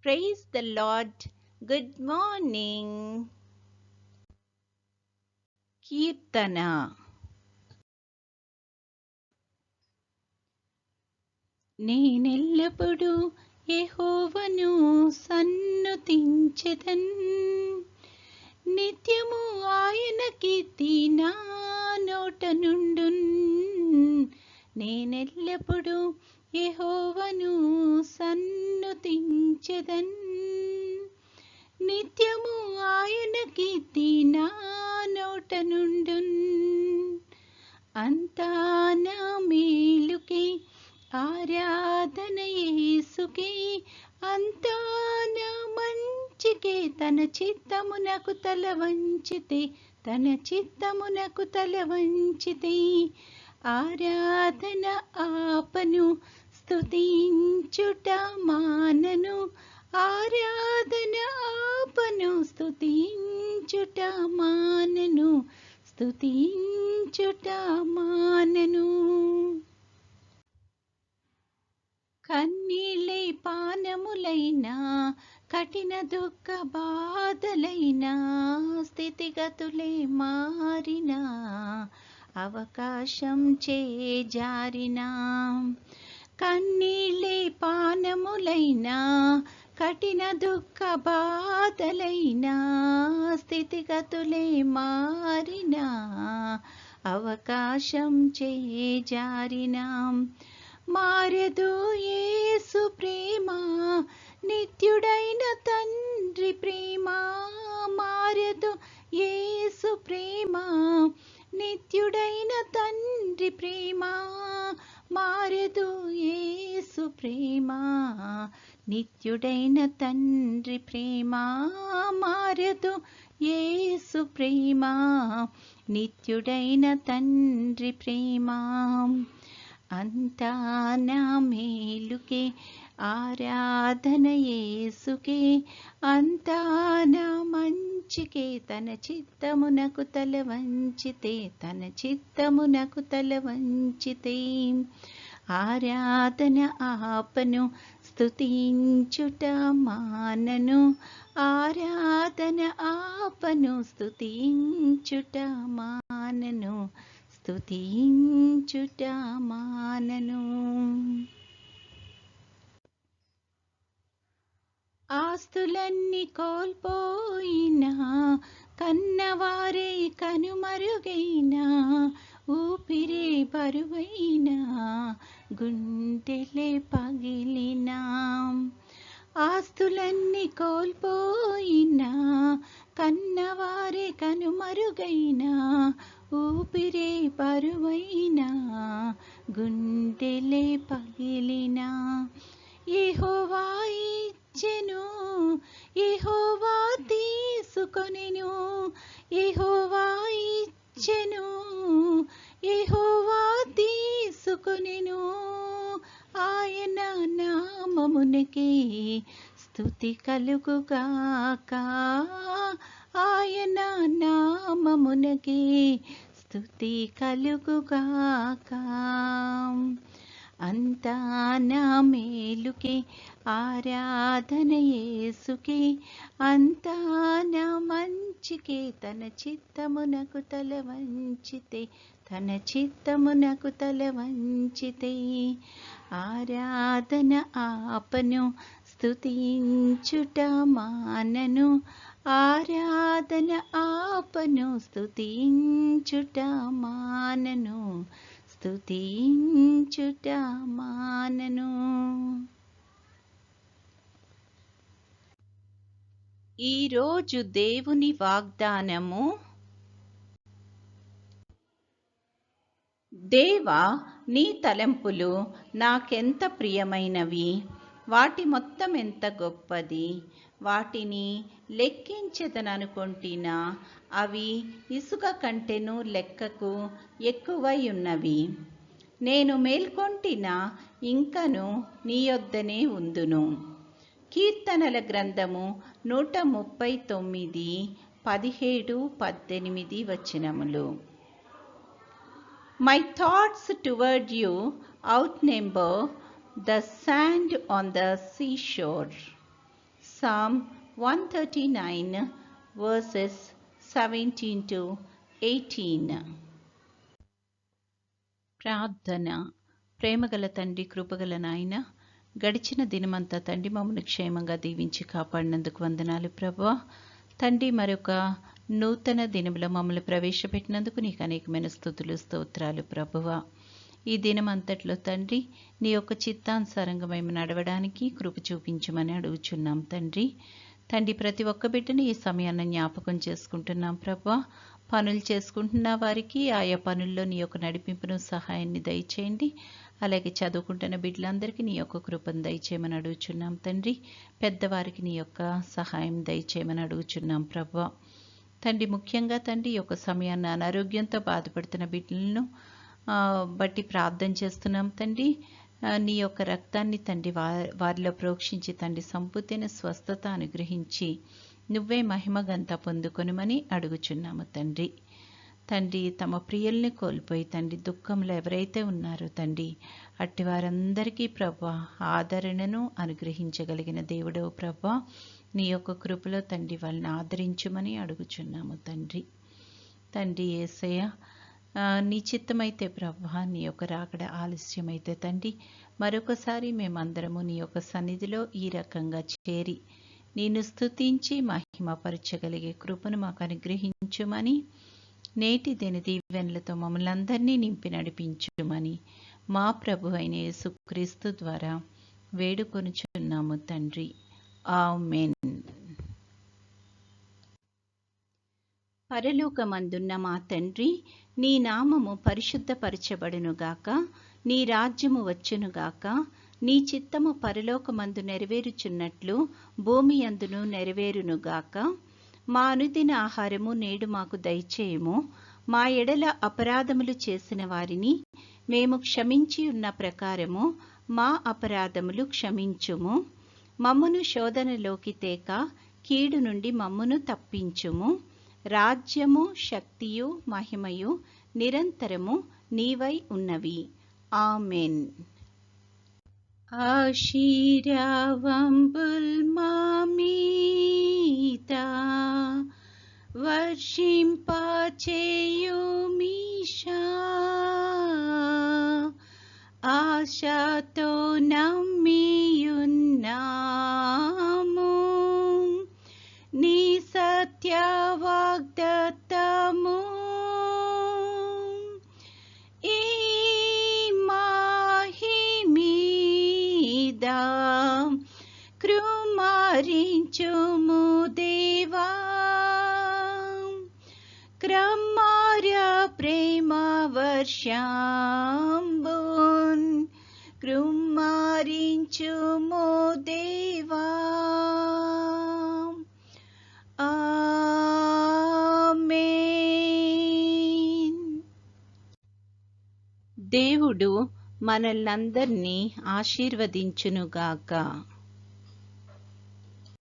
Praise the Lord. Good morning. కీర్తన. నేనెల్లప్పుడూ యెహోవాను సన్నుతించెదన్, నిత్యము ఆయన కీర్తి నా నోట నుండున్. నేనెల్లప్పుడూ యెహోవాను సన్నుతించెదన్, నిత్యము ఆయన కీర్తి నా నోట నుండున్. అంతా నా మేలుకే ఆరాధన యేసుకే, అంతా నా మంచికే. తన చిత్తమునకు తల వంచితే, తన చిత్తమునకు తల వంచితే, ఆరాధన ఆపను, స్తుతించుట మానను. ఆరాధన ఆపను, స్తుతించుట మానను, స్తుతించుట మానను. కన్నీళ్ళై పానములైనా, కఠిన దుఃఖ బాధలైనా, స్థితిగతులే మారినా, అవకాశం చేజారినా. కన్నీళ్ళై పానములైనా, కఠిన దుఃఖ బాధలైనా, స్థితిగతులే మారినా, అవకాశం చేజారినా. మారదు యేసు ప్రేమ, నిత్యుడైన తండ్రి ప్రేమ. మారదు యేసు ప్రేమ, నిత్యుడైన తండ్రి ప్రేమ. మారదు యేసు ప్రేమ, నిత్యుడైన తండ్రి ప్రేమ. మారదు యేసు ప్రేమ, నిత్యుడైన తండ్రి ప్రేమ. అంతా నా మేలుకే ఆరాధన యేసుకే, అంతా నా మంచికే. తన చిత్తమునకు తల వంచితే, తన చిత్తమునకు తల వంచితే, ఆరాధన ఆపను, స్తుతించుట మానను. ఆరాధన ఆపను, స్తుతించుట మానను, స్తుతించుట మానను. ఆస్తులన్నీ కోల్పోయినా, కన్నవారే కనుమరుగైనా, ఊపిరే బరువైనా, గుండెలే పగిలినా. ఆస్తులన్నీ కోల్పోయినా, కన్నవారే కనుమరుగైనా, ఊపిరే బరువైనా, గుండెలే పగిలినా. యెహోవా ఇచ్చెను, యెహోవా తీసుకొనెను. యెహోవా ఇచ్చెను, యెహోవా తీసుకొనెను. ఆయన నామమునకే స్తుతి కలుగుగాక. ఆయన నామమునకే స్తుతి కలుగుగాక. అంతా నా మేలుకే ఆరాధన యేసుకే, అంతా నా మంచికే. తన చిత్తమునకు తల వంచితే, తన చిత్తమునకు తల వంచితే, ఆరాధన ఆపను, స్తుతించుట మానను. ఆరాధన ఆపను, స్తుతించుట మానను, స్తుతించుట మానను. ఈరోజు దేవుని వాగ్దానము. దేవా, నీ తలంపులు నాకెంత ప్రియమైనవి, వాటి మొత్తం ఎంత గొప్పది. వాటిని లెక్కించెదననుకొంటినా, అవి ఇసుక కంటెను లెక్కకు ఎక్కువై ఉన్నవి. నేను మేల్కొంటినా, ఇంకను నీ యొద్దనే ఉందును. కీర్తనల గ్రంథము 139, 17, 18 వచనములు. My thoughts toward you outnumber the sand on the seashore. Psalm 139 verses 17 to 18. ప్రార్థన. ప్రేమగల తండ్రి, కృపగల నాయన, గడిచిన దినమంతా తండ్రి మమ్మల్ని క్షేమంగా దీవించి కాపాడినందుకు వందనాలు ప్రభువా. తండ్రి, మరొక నూతన దినములో మమ్మల్ని ప్రవేశపెట్టినందుకు నీకు అనేకమైన స్తుతులు, స్తోత్రాలు ప్రభువా. ఈ దినమంతట్లో తండ్రి నీ యొక్క చిత్తానుసారంగా మేము నడవడానికి కృప చూపించమని అడుగుచున్నాం తండ్రి. తండ్రి, ప్రతి ఒక్క బిడ్డని ఈ సమయాన్ని జ్ఞాపకం చేసుకుంటున్నాం ప్రభువా. పనులు చేసుకుంటున్న వారికి ఆయా పనుల్లో నీ యొక్క నడిపింపును, సహాయాన్ని దయచేయండి. అలాగే చదువుకుంటున్న బిడ్డలందరికీ నీ యొక్క కృపను దయచేయమని అడుగుచున్నాం తండ్రి. పెద్దవారికి నీ యొక్క సహాయం దయచేయమని అడుగుచున్నాం ప్రభువా. తండ్రి, ముఖ్యంగా తండ్రి ఈ యొక్క సమయాన్ని అనారోగ్యంతో బాధపడుతున్న బిడ్డలను బట్టి ప్రార్థన చేస్తున్నాం తండ్రి. నీ యొక్క రక్తాన్ని తండ్రి వారిలో ప్రోక్షించి తండ్రి సంపూర్ణ స్వస్థత అనుగ్రహించి నువ్వే మహిమగంతా పొందుకొనుమని అడుగుచున్నాము తండ్రి. తండ్రి, తమ ప్రియుల్ని కోల్పోయి తండ్రి దుఃఖంలో ఎవరైతే ఉన్నారో తండ్రి అట్టి వారందరికీ ప్రభువా ఆదరణను అనుగ్రహించగలిగిన దేవుడో ప్రభువా, నీ యొక్క కృపలో తండ్రి వాళ్ళని ఆదరించుమని అడుగుచున్నాము తండ్రి. తండ్రి యేసయ్య, నీ చిత్తమైతే ప్రభువా నీ యొక్క రాకడ ఆలస్యమైతే తండ్రి మరొకసారి మేమందరము నీ యొక్క సన్నిధిలో ఈ రకంగా చేరి నిన్ను స్తుతించి మహిమపరచగలిగే కృపను మాకు అనుగ్రహించుమని, నేటి దిన దీవెనలతో మమ్మల్ని అందరినీ నింపి నడిపించుమని మా ప్రభు అయిన యేసుక్రీస్తు ద్వారా వేడుకొనుచున్నాము తండ్రి. ఆమేన్. పరలోకమందున్న మా తండ్రి, నీ నామము పరిశుద్ధపరచబడునుగాక, నీ రాజ్యము వచ్చునుగాక, నీ చిత్తము పరలోకమందు నెరవేరుచున్నట్లు భూమి యందును నెరవేరునుగాక. మా అనుదిన ఆహారము నేడు మాకు దయచేయము. మా ఎడల అపరాధములు చేసిన వారిని మేము క్షమించి ఉన్న ప్రకారము మా అపరాధములు క్షమించుము. మమ్మును శోధనలోకి తేక కీడు నుండి మమ్మును తప్పించుము. రాజ్యము, శక్తియు, మహిమయు నిరంతరము నీవై ఉన్నవి. ఆమెన్. ఆశీర్వాదంబుల్ మా మీద వర్షింపచేయుమీశా, ఆశతో నమ్మియున్నాము నీ సత్య వాగ్దత్తము. ఈ మాహిమీద కృమారించుము దేవా, క్రమార్య ప్రేమ వర్షంబున్ కృమారించుము దేవా. ఆమేన్. దేవుడు మనల్నందరినీ ఆశీర్వదించునుగాక.